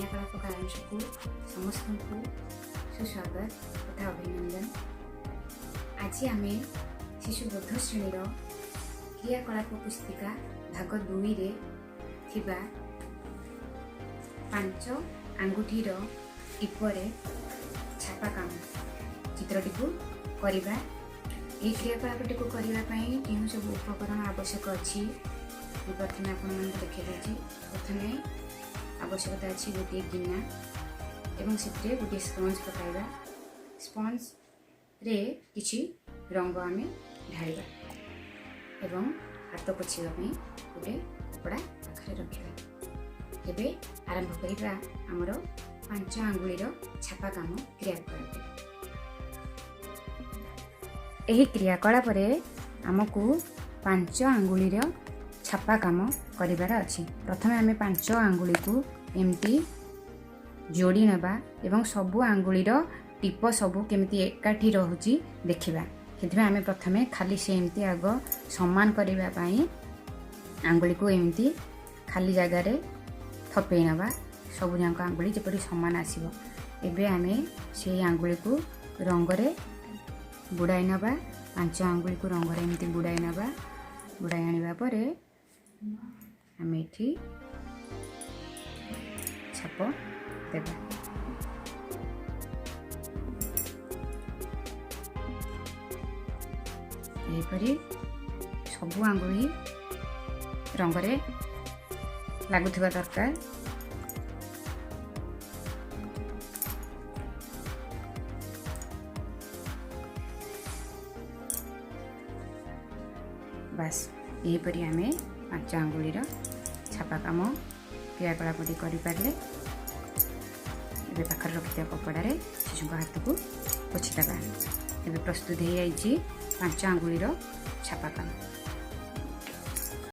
क्रियाकलाप कारांश को समस्त को सुस्वागत तथा अभिनंदन। आज आम शिशु बोध श्रेणी क्रियाकलाप पुस्तिका भाग 2 रे थिबा 5 आंगुठीर टिपरे छापा काम चित्रटी को करवा। ये क्रियाकलापटी को करने जो सब उपकरण आवश्यक अच्छी प्रथम आपण देखी। प्रथम आवश्यकता अच्छी गोटे गिना एवं से गोटे स्पंज पकाइबा। स्पंज रे किछि रंग आम ढालिबा एवं हाथ पोछापी गोटे कपड़ा पाखे रखा। एबे आरंभ करिबा हमर 5 आंगुलीर छापा काम क्रियाकलाप। एही क्रियाकलाप आमको 5 आंगुलीर छापा काम करिबार अछि। प्रथमे आमे 5 आंगुली को एमती जोड़ी नबा एवं सबु आंगुलीर टिप सबु केमती एकाठी रहुची देखिबा। केतबे आमे प्रथमे खाली से एमती आग समान करिबा पई आंगुली को एमती खाली जगह रे थपे नबा। सबु जांक आंगुली जेपरि समान आसीबो। एबे आमे से आंगुली को रंग रे बुड़ाई नबा। 5 आंगुली को रंग रे एमती बुड़ाई नबा। बुड़ाई आनिबा परे आमे एठी छाप देबा। एपरि सबु आंगुली रंग रे लागुथिबा दरकार। बस यहीपरि आमे 5 आंगुलीर छापा काम क्रियाकलापटी करें। ए पाखे रखिथा कपड़े शिशु हाथ को पोछीदेवा। ए प्रस्तुत हो 5 आंगुलीर छापा काम।